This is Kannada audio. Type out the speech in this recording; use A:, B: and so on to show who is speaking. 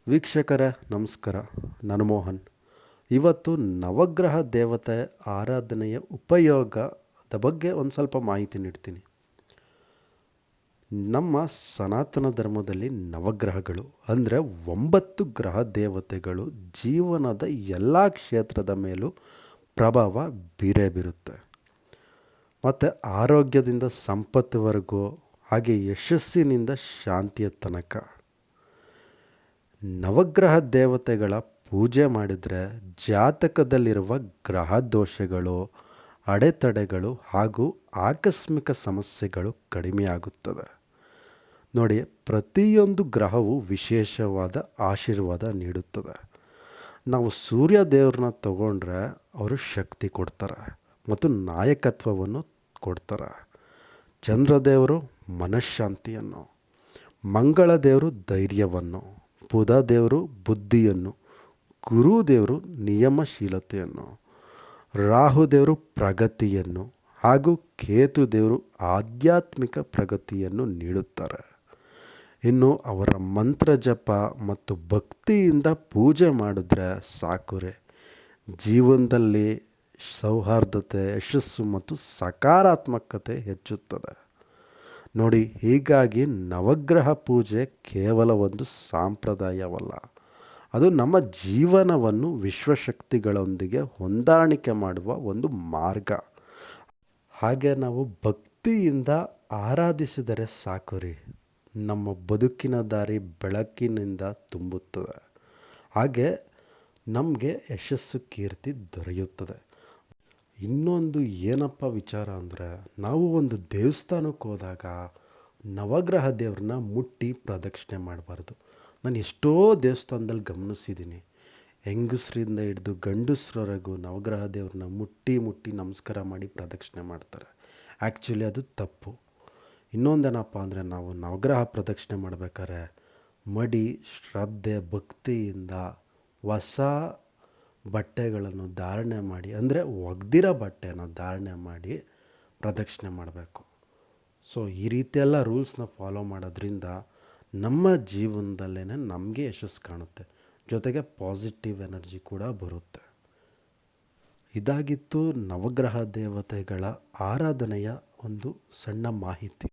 A: ವೀಕ್ಷಕರೇ ನಮಸ್ಕಾರ. ನಾನು ಮೋಹನ್. ಇವತ್ತು ನವಗ್ರಹ ದೇವತೆ ಆರಾಧನೆಯ ಉಪಯೋಗದ ಬಗ್ಗೆ ಒಂದು ಸ್ವಲ್ಪ ಮಾಹಿತಿ ನೀಡ್ತೀನಿ. ನಮ್ಮ ಸನಾತನ ಧರ್ಮದಲ್ಲಿ ನವಗ್ರಹಗಳು ಅಂದರೆ 9 ಗ್ರಹ ದೇವತೆಗಳು ಜೀವನದ ಎಲ್ಲ ಕ್ಷೇತ್ರದ ಮೇಲೂ ಪ್ರಭಾವ ಬೀರೇ ಬೀರುತ್ತೆ. ಮತ್ತು ಆರೋಗ್ಯದಿಂದ ಸಂಪತ್ತುವರೆಗೂ, ಹಾಗೆ ಯಶಸ್ಸಿನಿಂದ ಶಾಂತಿಯ ತನಕ ನವಗ್ರಹ ದೇವತೆಗಳ ಪೂಜೆ ಮಾಡಿದರೆ ಜಾತಕದಲ್ಲಿರುವ ಗ್ರಹ ದೋಷಗಳು, ಅಡೆತಡೆಗಳು ಹಾಗೂ ಆಕಸ್ಮಿಕ ಸಮಸ್ಯೆಗಳು ಕಡಿಮೆಯಾಗುತ್ತದೆ. ನೋಡಿ, ಪ್ರತಿಯೊಂದು ಗ್ರಹವು ವಿಶೇಷವಾದ ಆಶೀರ್ವಾದ ನೀಡುತ್ತದೆ. ನಾವು ಸೂರ್ಯ ದೇವ್ರನ್ನ ತಗೊಂಡ್ರೆ ಅವರು ಶಕ್ತಿ ಕೊಡ್ತಾರೆ ಮತ್ತು ನಾಯಕತ್ವವನ್ನು ಕೊಡ್ತಾರೆ. ಚಂದ್ರದೇವರು ಮನಃಶಾಂತಿಯನ್ನು, ಮಂಗಳ ದೇವರು ಧೈರ್ಯವನ್ನು, ಬುಧ ದೇವರು ಬುದ್ಧಿಯನ್ನು, ಗುರುದೇವರು ನಿಯಮಶೀಲತೆಯನ್ನು, ರಾಹುದೇವರು ಪ್ರಗತಿಯನ್ನು ಹಾಗೂ ಕೇತು ದೇವರು ಆಧ್ಯಾತ್ಮಿಕ ಪ್ರಗತಿಯನ್ನು ನೀಡುತ್ತಾರೆ. ಇನ್ನು ಅವರ ಮಂತ್ರ ಜಪ ಮತ್ತು ಭಕ್ತಿಯಿಂದ ಪೂಜೆ ಮಾಡಿದ್ರೆ ಸಾಕುರೆ, ಜೀವನದಲ್ಲಿ ಸೌಹಾರ್ದತೆ, ಯಶಸ್ಸು ಮತ್ತು ಸಕಾರಾತ್ಮಕತೆ ಹೆಚ್ಚುತ್ತದೆ. ನೋಡಿ, ಹೀಗಾಗಿ ನವಗ್ರಹ ಪೂಜೆ ಕೇವಲ ಒಂದು ಸಂಪ್ರದಾಯವಲ್ಲ, ಅದು ನಮ್ಮ ಜೀವನವನ್ನು ವಿಶ್ವಶಕ್ತಿಗಳೊಂದಿಗೆ ಹೊಂದಾಣಿಕೆ ಮಾಡುವ ಒಂದು ಮಾರ್ಗ. ಹಾಗೆ ನಾವು ಭಕ್ತಿಯಿಂದ ಆರಾಧಿಸಿದರೆ ಸಾಕು ರೀ, ನಮ್ಮ ಬದುಕಿನ ದಾರಿ ಬೆಳಕಿನಿಂದ ತುಂಬುತ್ತದೆ. ಹಾಗೆ ನಮಗೆ ಯಶಸ್ಸು, ಕೀರ್ತಿ ದೊರೆಯುತ್ತದೆ. ಇನ್ನೊಂದು ಏನಪ್ಪ ವಿಚಾರ ಅಂದರೆ, ನಾವು ಒಂದು ದೇವಸ್ಥಾನಕ್ಕೆ ಹೋದಾಗ ನವಗ್ರಹ ದೇವ್ರನ್ನ ಮುಟ್ಟಿ ಪ್ರದಕ್ಷಿಣೆ ಮಾಡಬಾರ್ದು. ನಾನು ಎಷ್ಟೋ ದೇವಸ್ಥಾನದಲ್ಲಿ ಗಮನಿಸಿದ್ದೀನಿ, ಹೆಂಗಸ್ರಿಂದ ಹಿಡಿದು ಗಂಡಸ್ರವರೆಗೂ ನವಗ್ರಹ ದೇವ್ರನ್ನ ಮುಟ್ಟಿ ನಮಸ್ಕಾರ ಮಾಡಿ ಪ್ರದಕ್ಷಿಣೆ ಮಾಡ್ತಾರೆ. ಆ್ಯಕ್ಚುಲಿ ಅದು ತಪ್ಪು. ಇನ್ನೊಂದೇನಪ್ಪ ಅಂದರೆ, ನಾವು ನವಗ್ರಹ ಪ್ರದಕ್ಷಿಣೆ ಮಾಡಬೇಕಾದ್ರೆ ಮಡಿ, ಶ್ರದ್ಧೆ, ಭಕ್ತಿಯಿಂದ ಹೊಸ ಬಟ್ಟೆಗಳನ್ನು ಧಾರಣೆ ಮಾಡಿ, ಅಂದರೆ ಒಗೆದಿರೋ ಬಟ್ಟೆನ ಧಾರಣೆ ಮಾಡಿ ಪ್ರದಕ್ಷಿಣೆ ಮಾಡಬೇಕು. ಸೊ ಈ ರೀತಿಯೆಲ್ಲ ರೂಲ್ಸ್ನ ಫಾಲೋ ಮಾಡೋದ್ರಿಂದ ನಮ್ಮ ಜೀವನದಲ್ಲೇ ನಮಗೆ ಯಶಸ್ಸು ಕಾಣುತ್ತೆ, ಜೊತೆಗೆ ಪಾಸಿಟಿವ್ ಎನರ್ಜಿ ಕೂಡ ಬರುತ್ತೆ. ಇದಾಗಿತ್ತು ನವಗ್ರಹ ದೇವತೆಗಳ ಆರಾಧನೆಯ ಒಂದು ಸಣ್ಣ ಮಾಹಿತಿ.